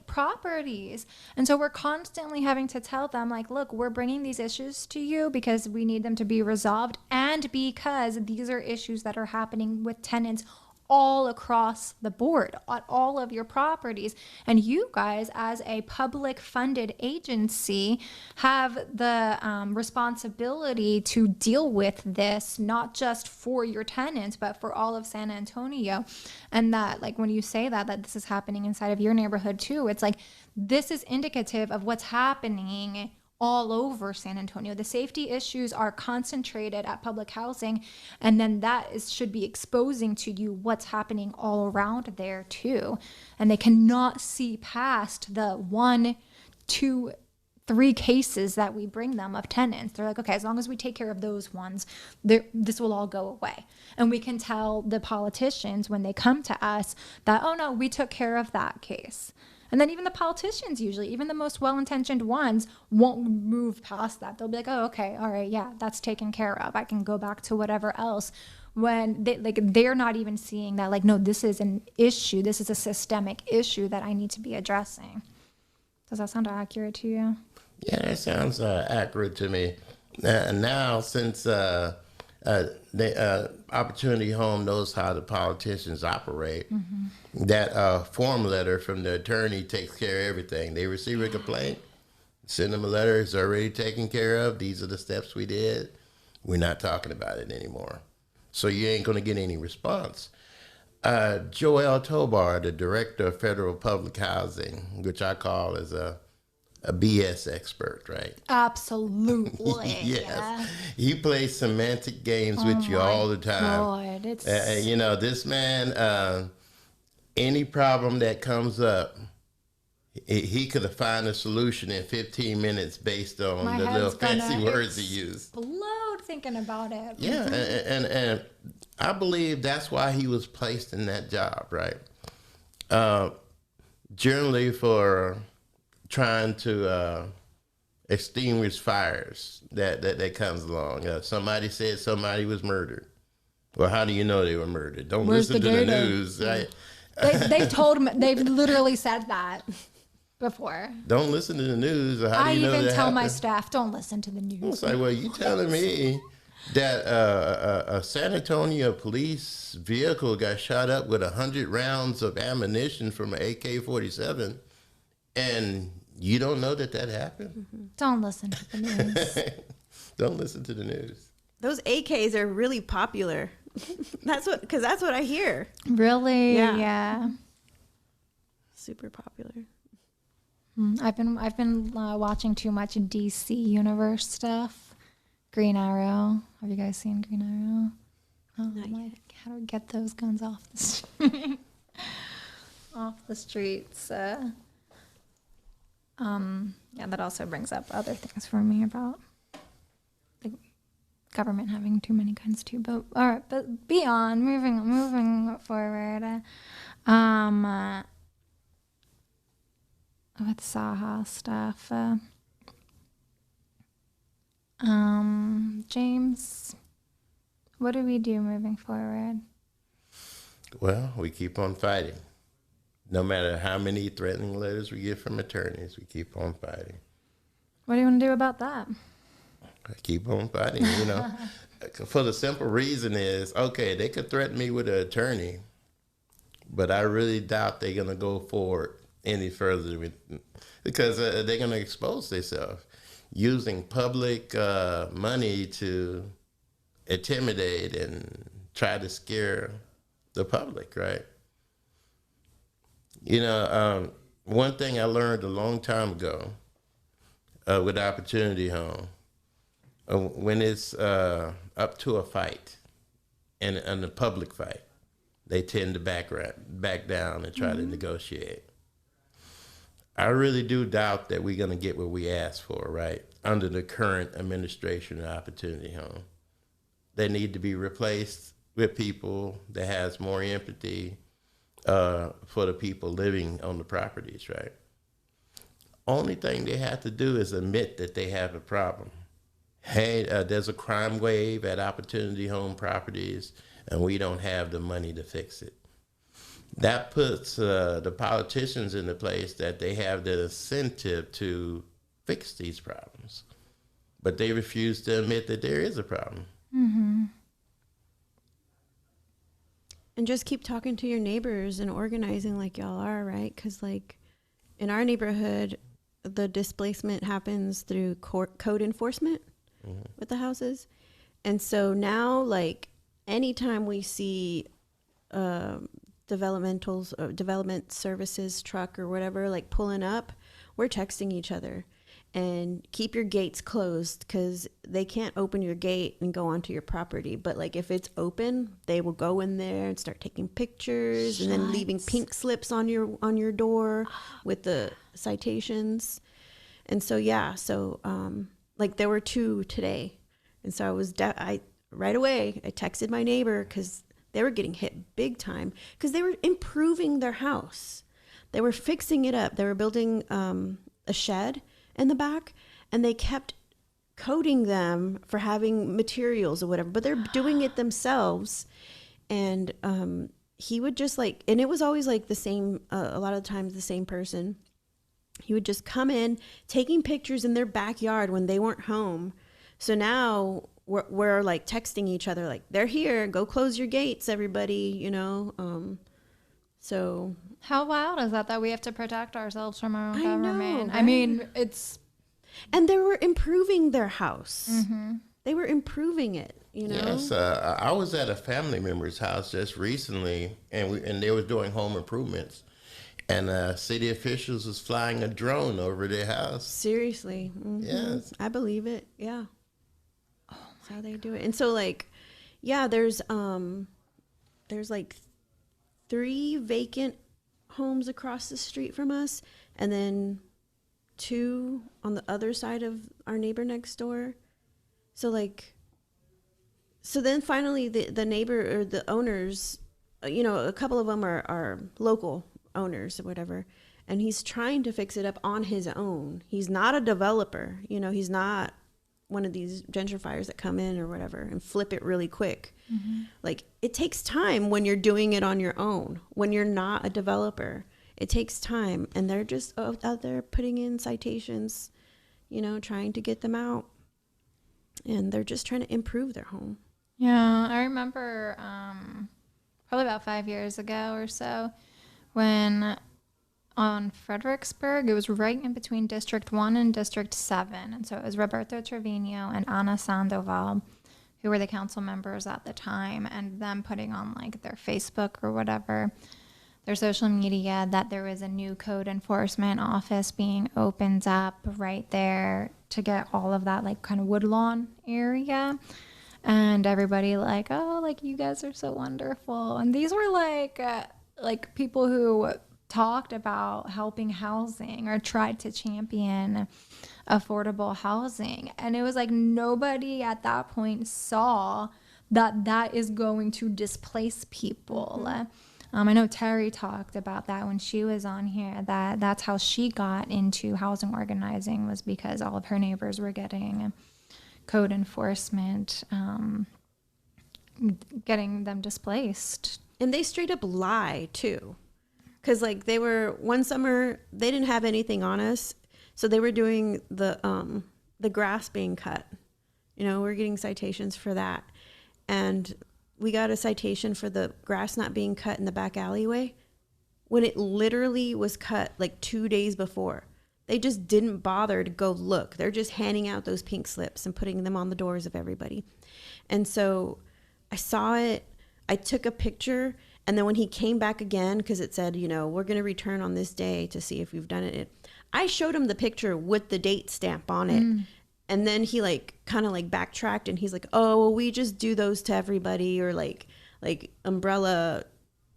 properties. And so we're constantly having to tell them like, look, we're bringing these issues to you because we need them to be resolved, and because these are issues that are happening with tenants all across the board on all of your properties. And you guys, as a public funded agency, have the responsibility to deal with this, not just for your tenants, but for all of San Antonio. And that, like, when you say that this is happening inside of your neighborhood too, it's like, this is indicative of what's happening all over San Antonio. The safety issues are concentrated at public housing, and then should be exposing to you what's happening all around there too. And they cannot see past the 1, 2, 3 cases that we bring them of tenants. They're like, okay, as long as we take care of those ones, this will all go away. And we can tell the politicians when they come to us that, oh no, we took care of that case. And then even the politicians, usually, even the most well-intentioned ones, won't move past that. They'll be like, oh, okay, all right, yeah, that's taken care of. I can go back to whatever else. When they're not even seeing that, like, no, this is an issue. This is a systemic issue that I need to be addressing. Does that sound accurate to you? Yeah, that sounds accurate to me. Now, since the Opportunity Home knows how the politicians operate, that form letter from the attorney takes care of everything. They receive a complaint, send them a letter, it's already taken care of. These are the steps we did. We're not talking about it anymore. So you ain't going to get any response. Joel Tobar, the director of federal public housing, which I call as a BS expert, right? Absolutely. Yes. Yeah. He plays semantic games with you all the time. God, it's This man, any problem that comes up, he could have found a solution in 15 minutes based on My the little head's gonna fancy words he used. explode thinking about it. Yeah, and I believe that's why he was placed in that job, right? Generally for trying to extinguish fires that comes along. Somebody said somebody was murdered. Well, how do you know they were murdered? Don't Where's listen the to the data? news. Right? They've told him, they've literally said that before. Don't listen to the news. Or how do I you know even that tell my happened? staff, don't listen to the It's news. like, well, you telling me that a San Antonio police vehicle got shot up with 100 rounds of ammunition from an AK-47, and you don't know that happened? Don't listen to the news. Don't listen to the news. Those AKs are really popular. That's what I hear. Really? Yeah. Yeah. Super popular. I've been watching too much DC Universe stuff. Green Arrow. Have you guys seen Green Arrow? Oh, Not yet. how do we get those guns off the street? Off the streets. Yeah, that also brings up other things for me about the government having too many guns too. But all right, but moving forward. With Saha stuff. James, what do we do moving forward? Well, we keep on fighting. No matter how many threatening letters we get from attorneys, we keep on fighting. What do you want to do about that? I keep on fighting, For the simple reason is, okay, they could threaten me with an attorney, but I really doubt they're going to go forward any further because they're going to expose themselves using public money to intimidate and try to scare the public, right? One thing I learned a long time ago with Opportunity Home, when it's up to a fight and a public fight, they tend to back down and try to negotiate. I really do doubt that we're going to get what we asked for, right? Under the current administration of Opportunity Home. They need to be replaced with people that has more empathy for the people living on the properties, right? Only thing they have to do is admit that they have a problem. Hey, there's a crime wave at Opportunity Home properties, and we don't have the money to fix it. That puts the politicians in the place that they have the incentive to fix these problems. But they refuse to admit that there is a problem. Mm-hmm. And just keep talking to your neighbors and organizing like y'all are, right? Because like in our neighborhood, the displacement happens through code enforcement with the houses. And so now, like, anytime we see development services truck or whatever, like pulling up, we're texting each other. and keep your gates closed because they can't open your gate and go onto your property. But like if it's open, they will go in there and start taking pictures and then leaving pink slips on your door with the citations. And so like there were 2 today, and so I right away I texted my neighbor because they were getting hit big time because they were improving their house. They were fixing it up. They were building a shed in the back, and they kept coding them for having materials or whatever, but they're doing it themselves. And he would just like, and it was always like the same, a lot of times the same person. He would just come in taking pictures in their backyard when they weren't home. So now we're like texting each other like, they're here, go close your gates, everybody, you know. So how wild is that we have to protect ourselves from our own government? Right? I mean, and they were improving their house. Mm-hmm. They were improving it, you know. Yes, I was at a family member's house just recently, and they was doing home improvements, and city officials was flying a drone over their house. Seriously. Mm-hmm. Yes, I believe it. Yeah. That's how they do it. And so like, yeah, there's like 3 vacant homes across the street from us, and then 2 on the other side of our neighbor next door. So like, so then finally the neighbor or the owners, you know, a couple of them are local owners or whatever, and he's trying to fix it up on his own. He's not a developer, you know, he's not one of these gentrifiers that come in or whatever and flip it really quick. Mm-hmm. Like it takes time when you're doing it on your own, when you're not a developer. It takes time, and they're just out there putting in citations, you know, trying to get them out, and they're just trying to improve their home. Yeah, I remember probably about 5 years ago or so when on Fredericksburg, it was right in between District 1 and District 7. And so it was Roberto Trevino and Ana Sandoval, who were the council members at the time, and them putting on like their Facebook or whatever, their social media, that there was a new code enforcement office being opened up right there to get all of that like kind of woodlawn area. And everybody like, oh, like you guys are so wonderful. And these were like people who talked about helping housing or tried to champion affordable housing. And it was like nobody at that point saw that is going to displace people. Mm-hmm. I know Terry talked about that when she was on here, that's how she got into housing organizing, was because all of her neighbors were getting code enforcement, getting them displaced. And they straight up lie too. Because like they were, one summer, they didn't have anything on us. So they were doing the grass being cut. You know, we're getting citations for that. And we got a citation for the grass not being cut in the back alleyway when it literally was cut like 2 days before. They just didn't bother to go look. They're just handing out those pink slips and putting them on the doors of everybody. And so I saw it. I took a picture. And then when he came back again, because it said, you know, we're going to return on this day to see if we've done it. I showed him the picture with the date stamp on it. Mm. And then he like kind of like backtracked, and he's like, oh, well, we just do those to everybody, or like umbrella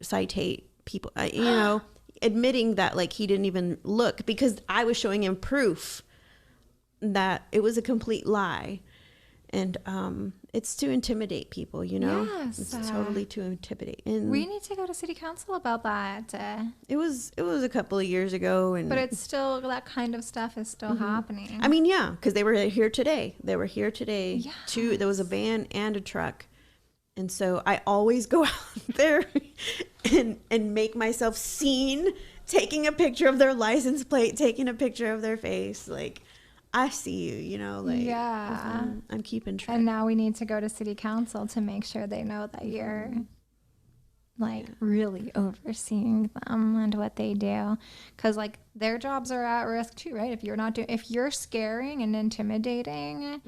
citate people, you know, admitting that like he didn't even look, because I was showing him proof that it was a complete lie. And it's to intimidate people, you know. Yes, it's totally to intimidate. And we need to go to city council about that. It was a couple of years ago, but it's still, that kind of stuff is still happening. I mean, yeah, because they were here today. Yes. There was a van and a truck, and so I always go out there and make myself seen, taking a picture of their license plate, taking a picture of their face, like, I see you, you know, like, yeah, I'm keeping track. And now we need to go to city council to make sure they know that you're like really overseeing them and what they do. Cause like their jobs are at risk too, right? If you're scaring and intimidating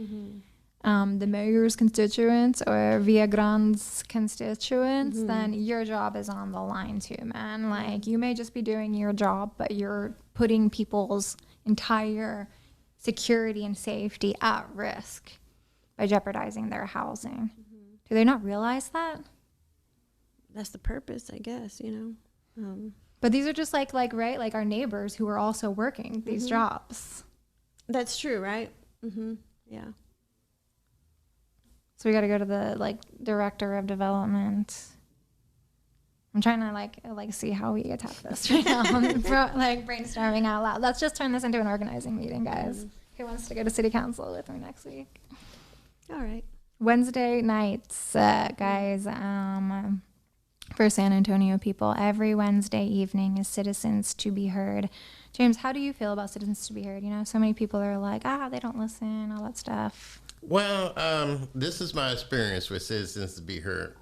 the mayor's constituents or Villagran's constituents, then your job is on the line too, man. Like you may just be doing your job, but you're putting people's entire security and safety at risk by jeopardizing their housing. Do they not realize that? That's the purpose, I guess, you know. But these are just like right, like our neighbors who are also working these jobs. That's true, right? Yeah. So we got to go to the like director of development. I'm trying to like see how we attack this right now. Like brainstorming out loud. Let's just turn this into an organizing meeting, guys. Who wants to go to city council with me next week? All right. Wednesday nights, guys. For San Antonio people, every Wednesday evening is Citizens to be Heard. James, how do you feel about Citizens to be Heard? You know, so many people are like, they don't listen, all that stuff. Well, this is my experience with Citizens to be Heard.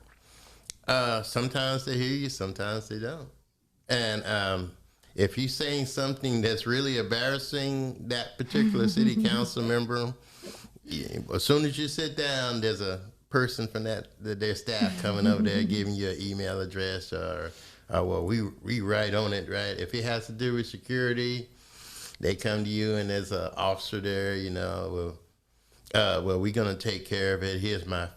Sometimes they hear you, sometimes they don't. And if you're saying something that's really embarrassing that particular city council member, as soon as you sit down, there's a person from their staff coming over there giving you an email address or well, we write on it, right? If it has to do with security, they come to you and there's an officer there, you know, well, we're going to take care of it. Here's my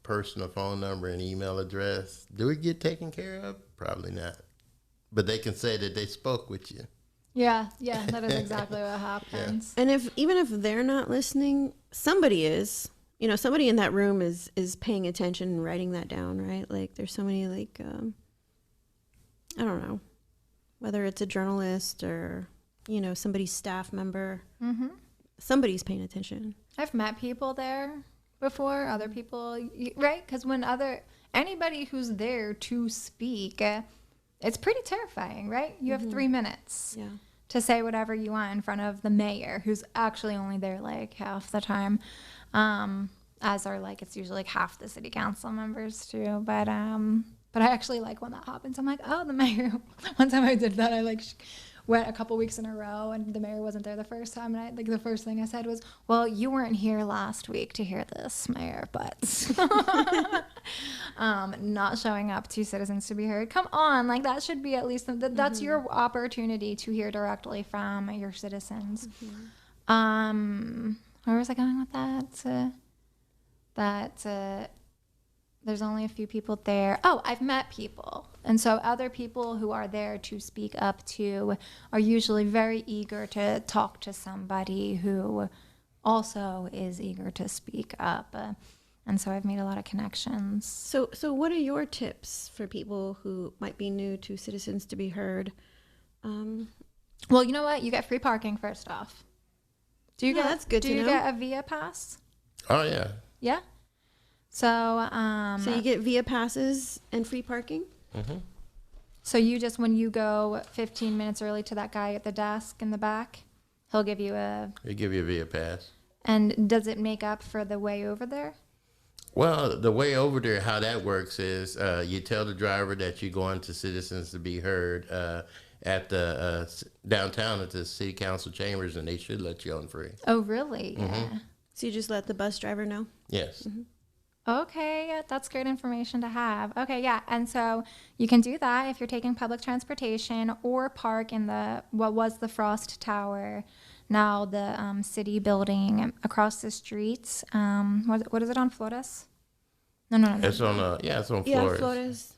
personal phone number and email address. Do it get taken care of? Probably not. But they can say that they spoke with you. Yeah, that is exactly what happens. And even if they're not listening, somebody is. You know, somebody in that room is paying attention and writing that down, right? Like, there's so many, like, I don't know, whether it's a journalist or, you know, somebody's staff member. Somebody's paying attention. I've met people there before, other people, right? Because anybody who's there to speak, it's pretty terrifying, right? You have 3 minutes to say whatever you want in front of the mayor, who's actually only there like half the time. As are like, it's usually like half the city council members too. But I actually like when that happens. I'm like, oh, the mayor. One time I did that. I like went a couple weeks in a row and the mayor wasn't there the first time. And the first thing I said was, well, you weren't here last week to hear this, mayor, but not showing up to Citizens to be Heard. Come on. Like that should be at least, that's your opportunity to hear directly from your citizens. Where was I going with that? There's only a few people there. Oh, I've met people. And so other people who are there to speak up to are usually very eager to talk to somebody who also is eager to speak up. And so I've made a lot of connections. So what are your tips for people who might be new to Citizens to be Heard? Well, you know what? You get free parking first off. That's good to know. Do you get a VIA pass? Oh, yeah. Yeah. So you get VIA passes and free parking? So you just, when you go 15 minutes early to that guy at the desk in the back, he'll give you a VIA pass. And does it make up for the way over there? Well, the way over there, how that works is you tell the driver that you're going to Citizens to be Heard at the downtown at the city council chambers, and they should let you on free. Oh, really? Yeah. So you just let the bus driver know? Yes. Okay, that's great information to have. Okay, yeah, and so you can do that if you're taking public transportation or park in what was the Frost Tower, now the city building across the street. What is it on Flores? No. It's on it's on Flores. Yeah, Flores.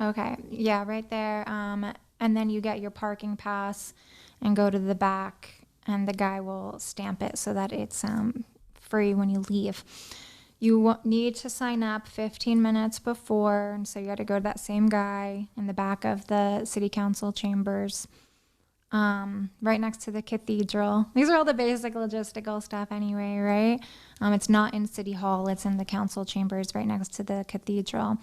Okay, yeah, right there. And then you get your parking pass and go to the back, and the guy will stamp it so that it's free when you leave. You need to sign up 15 minutes before, and so you got to go to that same guy in the back of the city council chambers, right next to the cathedral. These are all the basic logistical stuff anyway, right? It's not in City Hall, it's in the council chambers right next to the cathedral.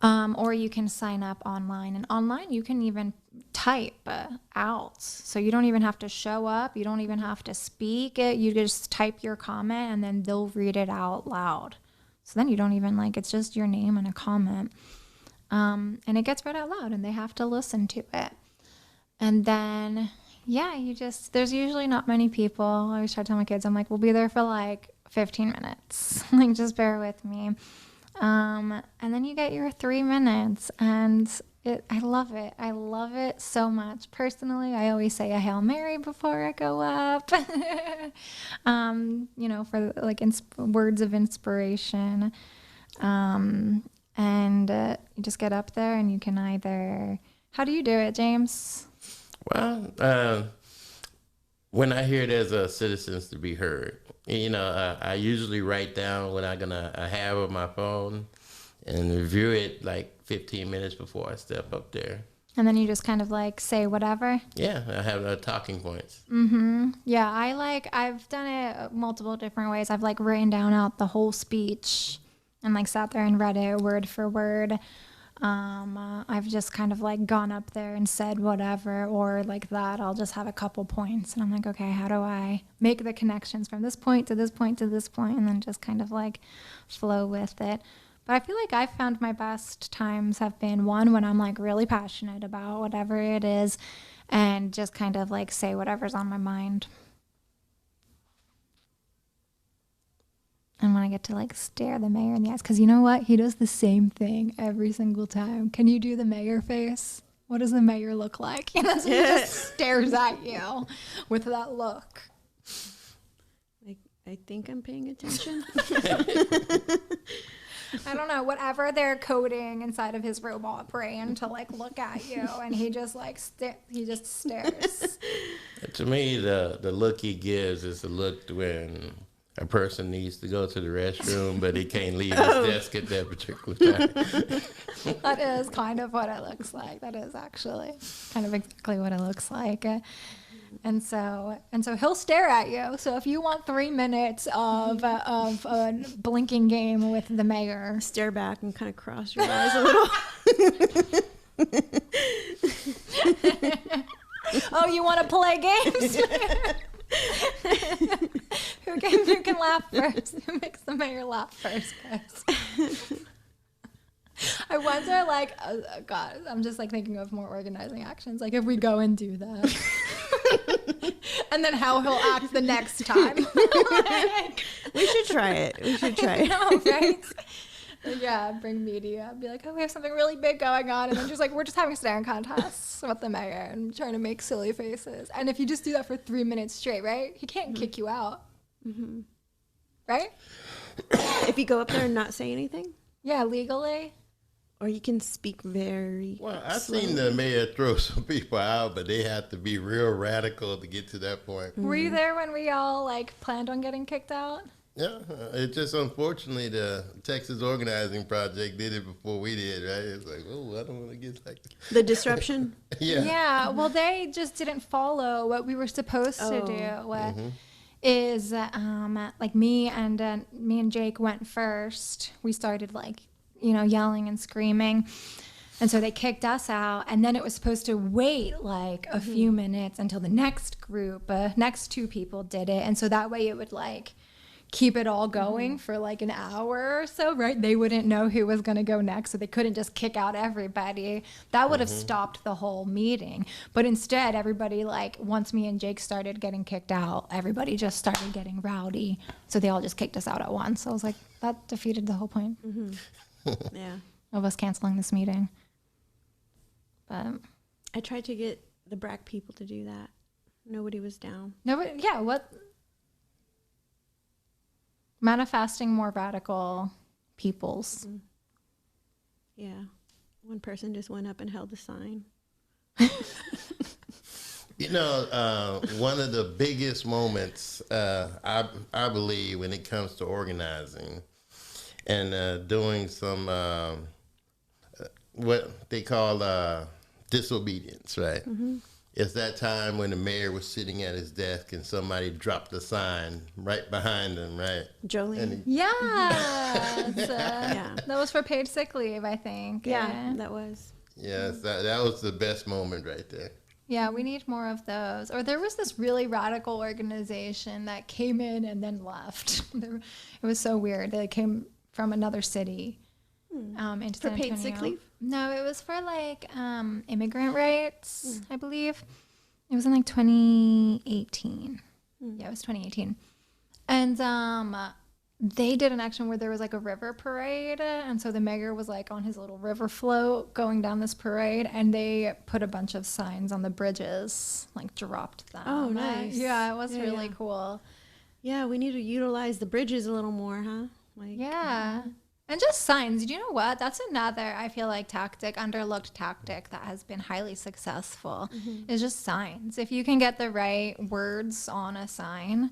Or you can sign up online, and online you can even type out. So you don't even have to show up. You don't even have to speak it. You just type your comment and then they'll read it out loud. So then you don't even it's just your name and a comment. And it gets read out loud and they have to listen to it. And then, there's usually not many people. I always try to tell my kids, I'm like, we'll be there for 15 minutes. Just bear with me. And then you get your 3 minutes, and I love it. I love it so much. Personally, I always say a Hail Mary before I go up. For like words of inspiration. And you just get up there and you can either, how do you do it, James? Well, when I hear there's a citizens to be heard, I usually write down what I have on my phone and review it like 15 minutes before I step up there. And then you just kind of like say whatever. Yeah, I have talking points. Mm-hmm. Yeah, I've done it multiple different ways. I've like written down out the whole speech and like sat there and read it word for word. I've just kind of like gone up there and said whatever, or like that. I'll just have a couple points and I'm like, okay, how do I make the connections from this point to this point to this point, and then just kind of like flow with it. But I feel like I've found my best times have been one when I'm like really passionate about whatever it is and just kind of like say whatever's on my mind. And when I get to like stare the mayor in the eyes, because you know what? He does the same thing every single time. Can you do the mayor face? What does the mayor look like? He just stares at you with that look. I think I'm paying attention. I don't know, whatever they're coding inside of his robot brain to like look at you, and he just like he just stares. To me, the look he gives is the look when a person needs to go to the restroom, but he can't leave his desk at that particular time. That is kind of what it looks like. That is actually kind of exactly what it looks like. And so he'll stare at you. So if you want 3 minutes of a blinking game with the mayor, stare back and kind of cross your eyes a little. Oh, you want to play games? Who can laugh first? Who makes the mayor laugh first, guys? I wonder, like, God, I'm just like thinking of more organizing actions. Like, if we go and do that, and then how he'll act the next time. Like, we should try it. No, right? Yeah, bring media. Be like, oh, we have something really big going on, and then just like we're just having staring contests with the mayor and trying to make silly faces. And if you just do that for 3 minutes straight, right? He can't kick you out, right? If you go up there and not say anything. Yeah, legally. Or you can speak very Well, I've slowly. seen the mayor throw some people out, but they have to be real radical to get to that point. Were you there when we all like planned on getting kicked out? Yeah, it's just unfortunately the Texas Organizing Project did it before we did, right? It's like, oh, I don't want to get like The disruption. Yeah. Yeah, well, they just didn't follow what we were supposed to do. Is like me and Jake went first. We started like, yelling and screaming. And so they kicked us out, and then it was supposed to wait like a few minutes until the next group, next 2 people did it. And so that way it would like keep it all going for like an hour or so, right? They wouldn't know who was going to go next, so they couldn't just kick out everybody. That would have stopped the whole meeting. But instead, everybody, like, once me and Jake started getting kicked out, everybody just started getting rowdy. So they all just kicked us out at once. So I was like, that defeated the whole point Yeah. of us canceling this meeting. But I tried to get the BRAC people to do that. Nobody was down. nobody, yeah, what? Manifesting more radical peoples. Yeah. One person just went up and held the sign. One of the biggest moments, I believe, when it comes to organizing and doing some what they call disobedience, right? It's that time when the mayor was sitting at his desk and somebody dropped a sign right behind him, right? Jolene. Yes. Yeah. That was for paid sick leave, I think. Yeah, that was. Yes, that was the best moment right there. Yeah, we need more of those. Or there was this really radical organization that came in and then left. It was so weird. They came from another city into For San paid sick Antonio. leave? No, it was for like immigrant rights, I believe. It was in like 2018. Yeah, it was 2018. And they did an action where there was like a river parade, and so the mayor was like on his little river float going down this parade, and they put a bunch of signs on the bridges, like dropped them. Oh, nice. Yeah, it was Yeah, really yeah. cool. Yeah, we need to utilize the bridges a little more, huh? Like, Yeah. And just signs. Do you know what? That's another, I feel like, underlooked tactic that has been highly successful is just signs. If you can get the right words on a sign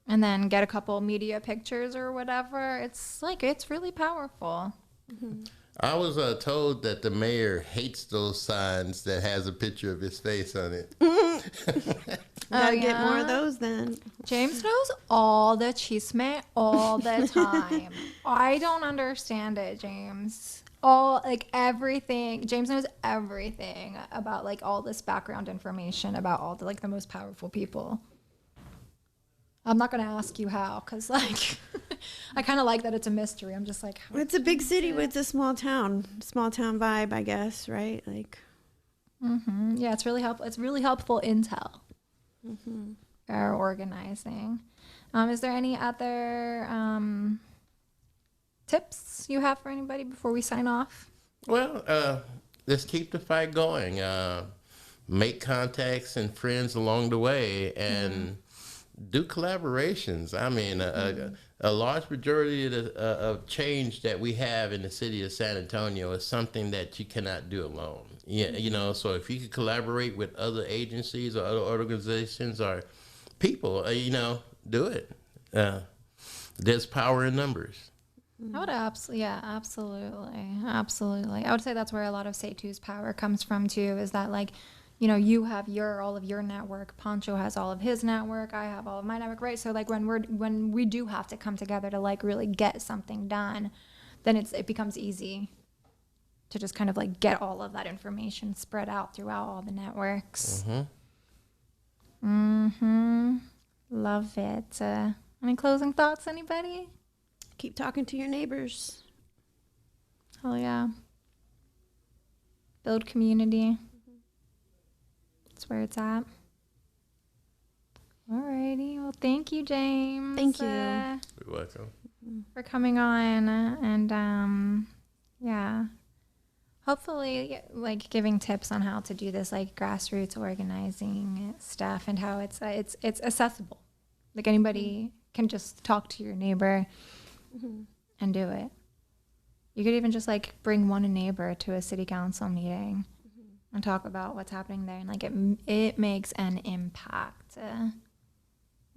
and then get a couple media pictures or whatever, it's really powerful. I was told that the mayor hates those signs that has a picture of his face on it. gotta get more yeah? of those then. James knows all the chisme all the time. I don't understand it, James. Everything. James knows everything about like all this background information about all the the most powerful people. I'm not gonna ask you how, cause like I kind of like that it's a mystery. I'm just like, how It's a big city with a small town vibe, I guess, right? Like, yeah, it's really helpful. It's really helpful intel for organizing. Is there any other tips you have for anybody before we sign off? Well, let's keep the fight going. Make contacts and friends along the way, and do collaborations. I mean, a large majority of change that we have in the city of San Antonio is something that you cannot do alone. Yeah, you know, so if you could collaborate with other agencies or other organizations or people, you know, do it. There's power in numbers. I would absolutely. I would say that's where a lot of Setu's power comes from too. Is that like, you know, you have all of your network. Pancho has all of his network. I have all of my network, right? So like when we do have to come together to like really get something done, then it becomes easy to just kind of like get all of that information spread out throughout all the networks. Love it. Any closing thoughts, anybody? keep talking to your neighbors. Hell yeah. Build community. That's where it's at. Alrighty. Well, thank you, James. Thank you. You're welcome. For coming on, and yeah, hopefully like giving tips on how to do this like grassroots organizing stuff and how it's accessible. Like anybody can just talk to your neighbor and do it. You could even just like bring one neighbor to a city council meeting and talk about what's happening there, and like it makes an impact.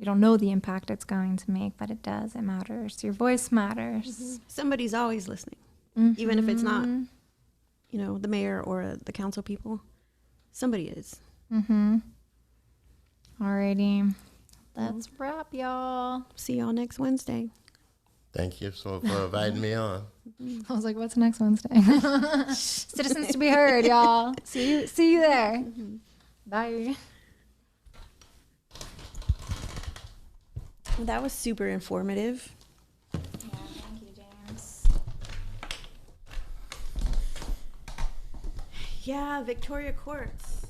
You don't know the impact it's going to make, but it does. It matters. Your voice matters. Somebody's always listening, even if it's not, you know, the mayor or the council people. Somebody is. Alrighty. Let's wrap, y'all. See y'all next Wednesday. Thank you for inviting me on. I was like, what's next Wednesday? Citizens to be heard, y'all. See you there. Bye. That was super informative. Yeah, thank you, James. Yeah, Victoria Courts.